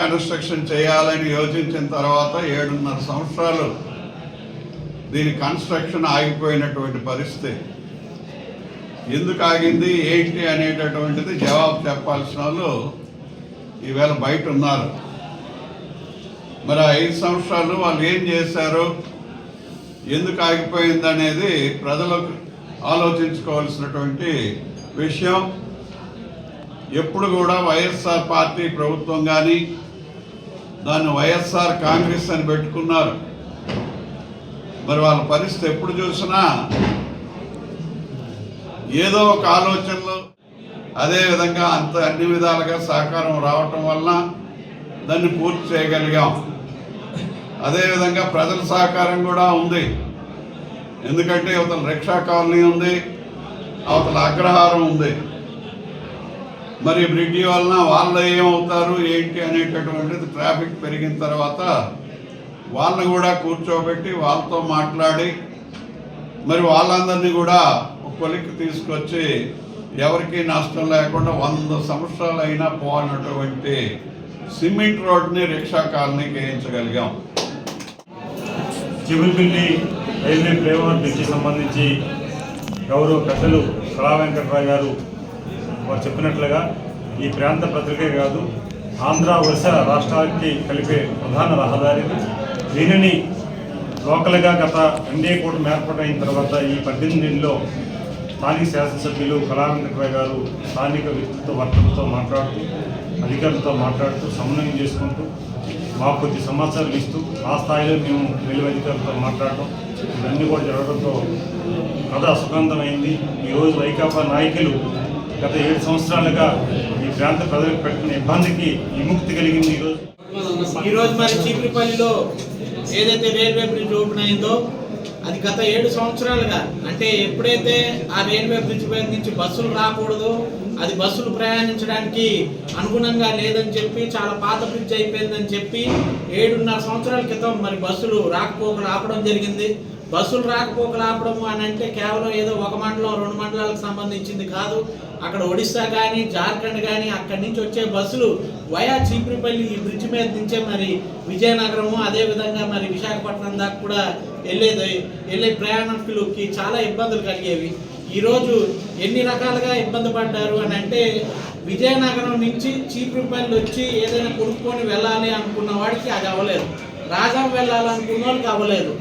Construction చేయాలని యోచించిన తర్వాత 7.5 సంవత్సరాలు దీని కన్స్ట్రక్షన్ ఆగిపోయినటువంటి పరిస్థితి. ఎందుకు ఆగింది ఏంటి అనేటటువంటిది జవాబు చెప్పాల్సిన వాళ్ళు ఈవేళ బయట ఉన్నారు. మరి 5 సంవత్సరాలు వాళ్ళు ఏం చేశారు, ఎందుకు ఆగిపోయింది అనేది ప్రజలకు ఆలోచించుకోవాల్సినటువంటి విషయం. ఎప్పుడు కూడా వైఎస్ఆర్ పార్టీ ప్రభుత్వం కానీ దాన్ని వైఎస్ఆర్ కాంగ్రెస్ అని పెట్టుకున్నారు. మరి వాళ్ళ పరిస్థితి ఎప్పుడు చూసినా ఏదో ఒక ఆలోచనలు, అదేవిధంగా అన్ని విధాలుగా సహకారం రావటం వలన దాన్ని పూర్తి చేయగలిగాం. అదేవిధంగా ప్రజల సహకారం కూడా ఉంది. ఎందుకంటే అవతల రిక్షా కాలనీ ఉంది, అవతల అగ్రహారం ఉంది. మరి బ్రిడ్జి వలన వాళ్ళు ఏమవుతారు ఏంటి అనేటటువంటిది ట్రాఫిక్ పెరిగిన తర్వాత వాళ్ళని కూడా కూర్చోబెట్టి వాళ్ళతో మాట్లాడి మరి వాళ్ళందరినీ కూడా ఒక కొలిక్కి తీసుకొచ్చి ఎవరికి నష్టం లేకుండా 100 సంవత్సరాలు అయినా పోనటువంటి సిమెంట్ రోడ్ని రిక్షా కాలనీకి వేయించగలిగాం. చిగురుపిల్లి రైల్వే ఫ్లైఓవర్ బ్రిడ్జికి సంబంధించి గౌరవ పెద్దలు కళా వెంకటరావు గారు వారు చెప్పినట్లుగా ఈ ప్రాంత ప్రజలకే కాదు ఆంధ్ర ఒరిస్సా రాష్ట్రాలకి కలిపే ప్రధాన రహదారి. దీనిని లోకల్గా గత ఎన్డీఏ కూటమి ఏర్పాటైన తర్వాత ఈ 18 నెలల్లో స్థానిక శాసనసభ్యులు కళా వెంకటరావు గారు స్థానిక వ్యక్తులతో వర్తకులతో మాట్లాడుతూ అధికారులతో మాట్లాడుతూ సమన్వయం చేసుకుంటూ మాకు కొద్ది సమాచారాలు ఇస్తూ ఆ స్థాయిలో మేము రైల్వే అధికారులతో మాట్లాడటం ఇవన్నీ కూడా జరగడంతో కథ సుగంధమైంది. ఈరోజు వైకాపా నాయకులు గత 7 సంవత్సరాలుగా ఈ ప్రాంత ప్రజలకు పెట్టిన ఇబ్బందికి విముక్తి కలిగింది. ఈరోజు మరి చీపురుపల్లిలో ఏదైతే రైల్వే బ్రిడ్జ్ ఓపెన్ అయిందో అది గత 7 సంవత్సరాలుగా, అంటే ఎప్పుడైతే ఆ రైల్వే బ్రిడ్జ్ పై నుంచి బస్సులు రాకూడదు, అది బస్సులు ప్రయాణించడానికి అనుగుణంగా లేదని చెప్పి చాలా పాత బ్రిడ్జ్ అయిపోయిందని చెప్పి 7.5 సంవత్సరాల క్రితం మరి బస్సులు రాకపోకలు ఆపడం జరిగింది. బస్సులు రాకపోకలు ఆపడం అని అంటే కేవలం ఏదో ఒక మండలం 2 మండలాలకు సంబంధించింది కాదు. అక్కడ ఒడిస్సా కానీ జార్ఖండ్ కానీ అక్కడి నుంచి వచ్చే బస్సులు వయా చీపురుపల్లి ఈ బ్రిడ్జ్ మీద నుంచే మరి విజయనగరము అదేవిధంగా మరి విశాఖపట్నం దాకా కూడా వెళ్ళే ప్రయాణికులకి చాలా ఇబ్బందులు కలిగేవి. ఈరోజు ఎన్ని రకాలుగా ఇబ్బంది పడ్డారు అని అంటే విజయనగరం నుంచి చీపురుపల్లి వచ్చి ఏదైనా కొనుక్కొని వెళ్ళాలి అనుకున్న వాడికి అది అవ్వలేదు, రాజం వెళ్ళాలనుకున్న వాళ్ళకి అవ్వలేదు.